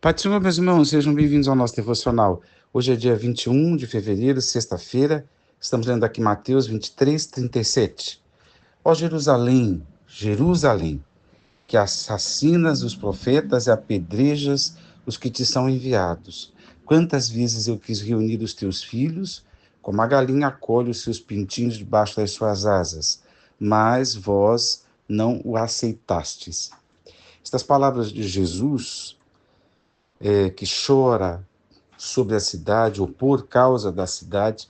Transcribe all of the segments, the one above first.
Pai do Senhor, meus irmãos, sejam bem-vindos ao nosso devocional. Hoje é dia 21 de fevereiro, sexta-feira. Estamos lendo aqui Mateus 23, 37. Ó Jerusalém, Jerusalém, que assassinas os profetas e apedrejas os que te são enviados. Quantas vezes eu quis reunir os teus filhos, como a galinha acolhe os seus pintinhos debaixo das suas asas, mas vós não o aceitastes. Estas palavras de Jesus, que chora sobre a cidade ou por causa da cidade,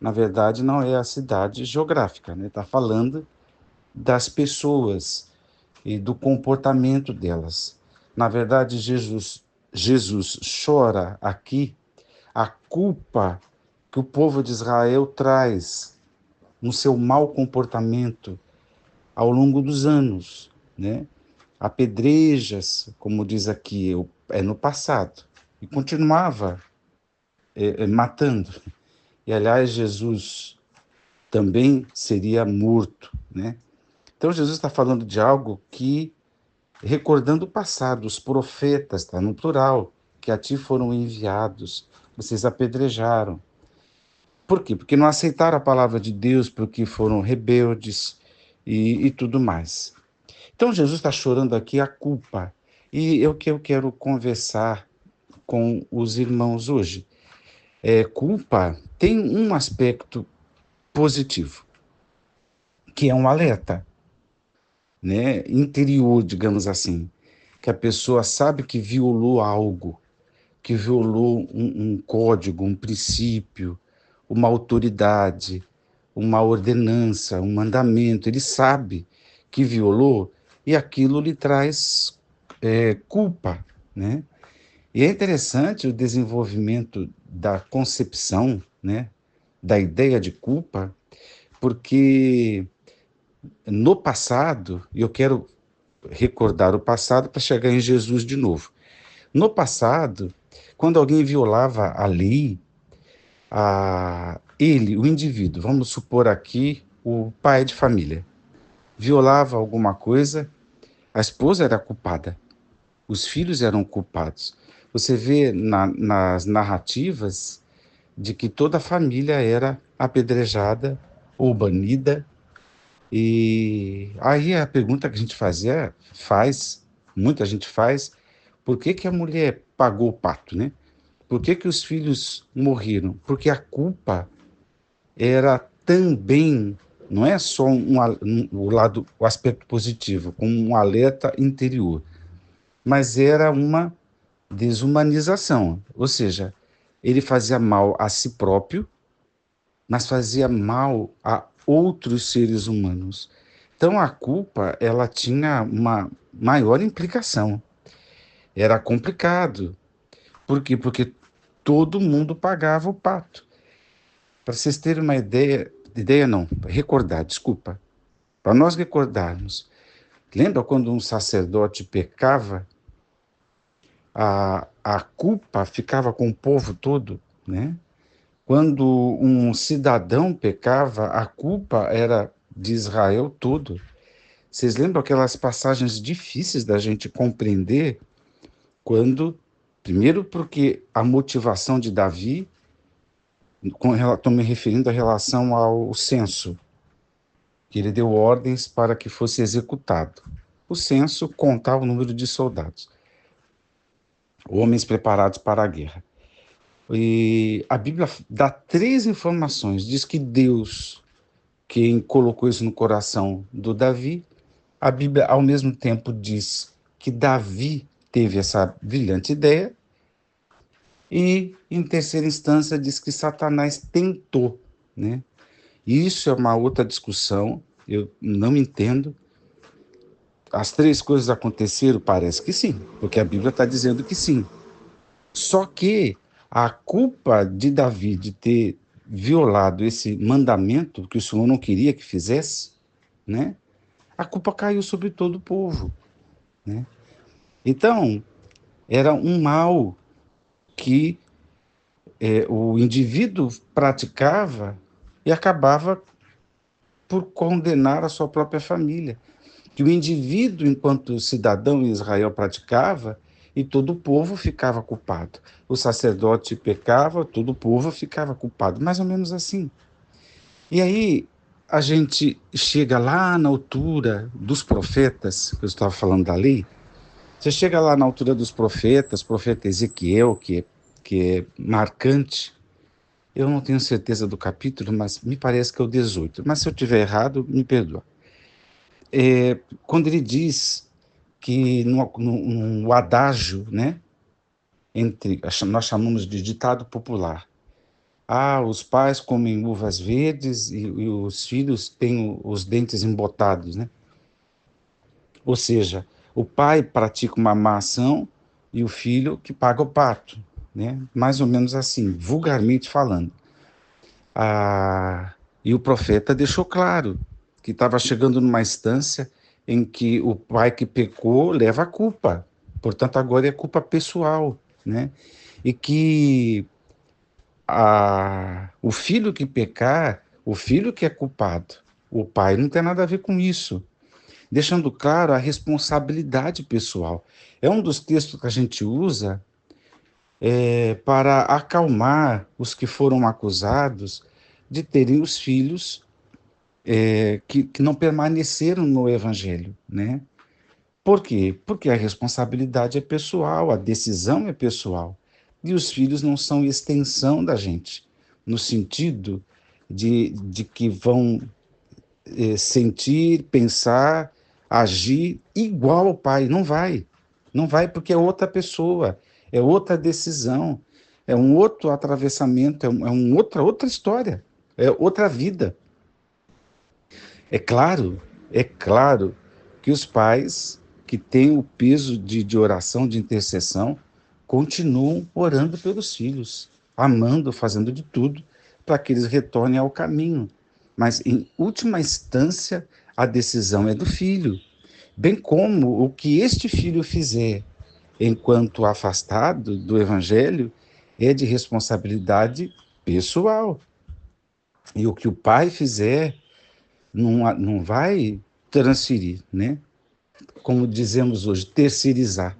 na verdade não é a cidade geográfica, né? Está falando das pessoas e do comportamento delas. Na verdade, Jesus chora aqui a culpa que o povo de Israel traz no seu mau comportamento ao longo dos anos, né? Apedrejas, como diz aqui, é no passado, e continuava matando. E, aliás, Jesus também seria morto, né? Então, Jesus está falando de algo que, recordando o passado, os profetas, está no plural, que a ti foram enviados, vocês apedrejaram. Por quê? Porque não aceitaram a palavra de Deus, porque foram rebeldes e tudo mais. Então, Jesus está chorando aqui a culpa. E é o que eu quero conversar com os irmãos hoje. Culpa tem um aspecto positivo, que é um alerta, né, interior, digamos assim, que a pessoa sabe que violou algo, que violou um código, um princípio, uma autoridade, uma ordenança, um mandamento. Ele sabe que violou e aquilo lhe traz culpa, né? E é interessante o desenvolvimento da concepção, né, da ideia de culpa, porque no passado, e eu quero recordar o passado para chegar em Jesus de novo. No passado, quando alguém violava a lei, ele, o indivíduo, vamos supor aqui o pai de família, violava alguma coisa, a esposa era culpada, os filhos eram culpados. Você vê nas narrativas de que toda a família era apedrejada ou banida. E aí a pergunta que a gente muita gente faz, por que que a mulher pagou o pato, né? Por que que os filhos morreram? Porque a culpa era também, não é só o aspecto positivo, como um alerta interior, mas era uma desumanização, ou seja, ele fazia mal a si próprio, mas fazia mal a outros seres humanos. Então a culpa, ela tinha uma maior implicação. Era complicado. Por quê? Porque todo mundo pagava o pato. Para vocês terem uma ideia não, recordar, desculpa. Para nós recordarmos, lembra quando um sacerdote pecava, a culpa ficava com o povo todo, né? Quando um cidadão pecava, a culpa era de Israel todo. Vocês lembram aquelas passagens difíceis da gente compreender quando, primeiro porque a motivação de Davi, estou me referindo à relação ao censo, que ele deu ordens para que fosse executado. O censo contava o número de soldados, homens preparados para a guerra. E a Bíblia dá três informações. Diz que Deus, quem colocou isso no coração do Davi, a Bíblia, ao mesmo tempo, diz que Davi teve essa brilhante ideia, e, em terceira instância, diz que Satanás tentou, né? Isso é uma outra discussão, eu não entendo. As três coisas aconteceram? Parece que sim, porque a Bíblia está dizendo que sim. Só que a culpa de Davi de ter violado esse mandamento que o Senhor não queria que fizesse, né? A culpa caiu sobre todo o povo, né? Então, era um mal que o indivíduo praticava e acabava por condenar a sua própria família. Que o indivíduo, enquanto cidadão em Israel, praticava e todo o povo ficava culpado. O sacerdote pecava, todo o povo ficava culpado, mais ou menos assim. E aí a gente chega lá na altura dos profetas, que eu estava falando da lei, você chega lá na altura dos profetas, profeta Ezequiel, que é marcante. Eu não tenho certeza do capítulo, mas me parece que é o 18. Mas se eu tiver errado, me perdoa. Quando ele diz que no adágio, né, nós chamamos de ditado popular, os pais comem uvas verdes e os filhos têm os dentes embotados, né? Ou seja, o pai pratica uma má ação e o filho que paga o pato, né? Mais ou menos assim, vulgarmente falando. E o profeta deixou claro que estava chegando numa instância em que o pai que pecou leva a culpa. Portanto, agora é culpa pessoal, né? E que o filho que pecar, o filho que é culpado. O pai não tem nada a ver com isso. Deixando claro a responsabilidade pessoal. É um dos textos que a gente usa para acalmar os que foram acusados de terem os filhos que não permaneceram no Evangelho, né? Por quê? Porque a responsabilidade é pessoal, a decisão é pessoal. E os filhos não são extensão da gente, no sentido de que vão sentir, pensar, agir igual ao pai. Não vai. Não vai porque é outra pessoa, é outra decisão, é um outro atravessamento, outra história, é outra vida. É claro que os pais que têm o peso de oração, de intercessão, continuam orando pelos filhos, amando, fazendo de tudo para que eles retornem ao caminho. Mas, em última instância, a decisão é do filho, bem como o que este filho fizer enquanto afastado do evangelho é de responsabilidade pessoal. E o que o pai fizer não vai transferir, né? Como dizemos hoje, terceirizar.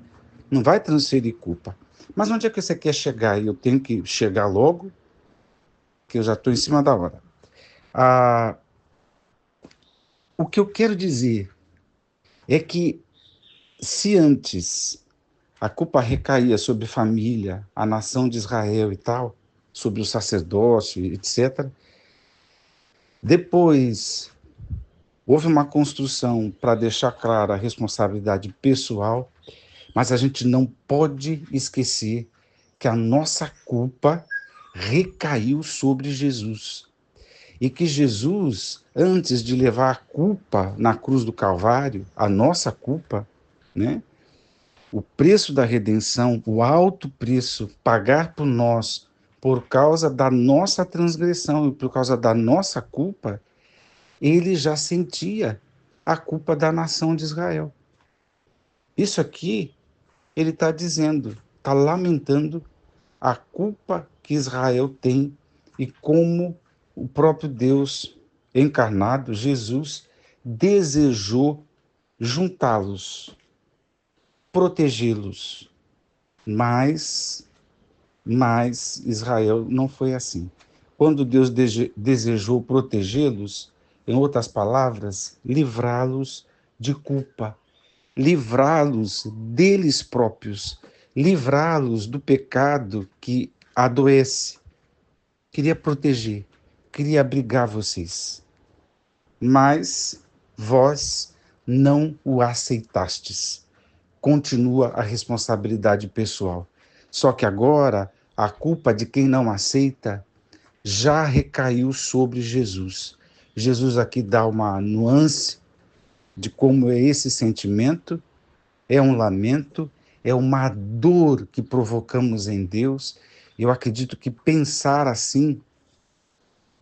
Não vai transferir culpa. Mas onde é que você quer chegar? Eu tenho que chegar logo, que eu já estou em cima da hora. Ah, o que eu quero dizer é que se antes a culpa recaía sobre a família, a nação de Israel e tal, sobre o sacerdócio, etc., depois houve uma construção para deixar clara a responsabilidade pessoal. Mas a gente não pode esquecer que a nossa culpa recaiu sobre Jesus. E que Jesus, antes de levar a culpa na cruz do Calvário, a nossa culpa, né? O preço da redenção, o alto preço, pagar por nós, por causa da nossa transgressão e por causa da nossa culpa, ele já sentia a culpa da nação de Israel. Isso aqui ele está dizendo, está lamentando a culpa que Israel tem e como o próprio Deus encarnado, Jesus, desejou juntá-los, protegê-los. Mas, mas Israel não foi assim. Quando Deus desejou protegê-los, em outras palavras, livrá-los de culpa, livrá-los deles próprios, livrá-los do pecado que adoece. Queria proteger, queria abrigar vocês. Mas vós não o aceitastes. Continua a responsabilidade pessoal. Só que agora a culpa de quem não aceita já recaiu sobre Jesus. Jesus aqui dá uma nuance de como é esse sentimento. É um lamento, é uma dor que provocamos em Deus. Eu acredito que pensar assim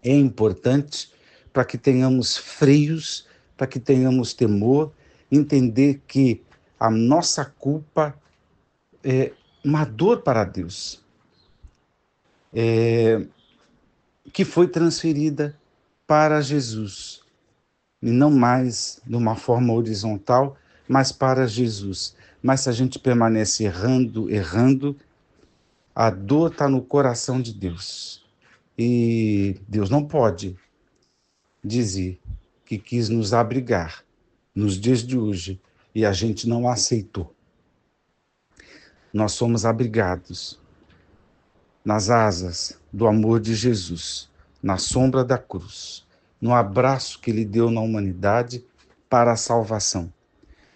é importante para que tenhamos freios, para que tenhamos temor, entender que a nossa culpa é uma dor para Deus, que foi transferida para Jesus, e não mais de uma forma horizontal, mas para Jesus. Mas se a gente permanece errando, a dor está no coração de Deus. E Deus não pode dizer que quis nos abrigar nos dias de hoje e a gente não aceitou. Nós somos abrigados nas asas do amor de Jesus, na sombra da cruz, no abraço que ele deu na humanidade para a salvação.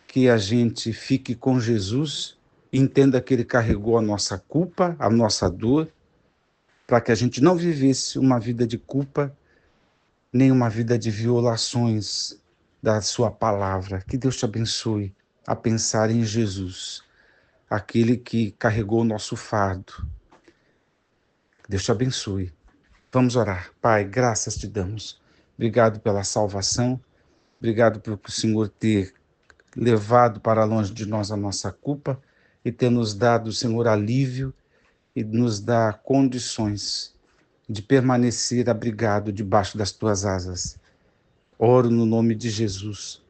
Que a gente fique com Jesus, entenda que ele carregou a nossa culpa, a nossa dor, para que a gente não vivesse uma vida de culpa, nem uma vida de violações da sua palavra. Que Deus te abençoe a pensar em Jesus, aquele que carregou o nosso fardo. Deus te abençoe. Vamos orar. Pai, graças te damos. Obrigado pela salvação. Obrigado por o Senhor ter levado para longe de nós a nossa culpa e ter nos dado, Senhor, alívio e nos dá condições de permanecer abrigado debaixo das tuas asas. Oro no nome de Jesus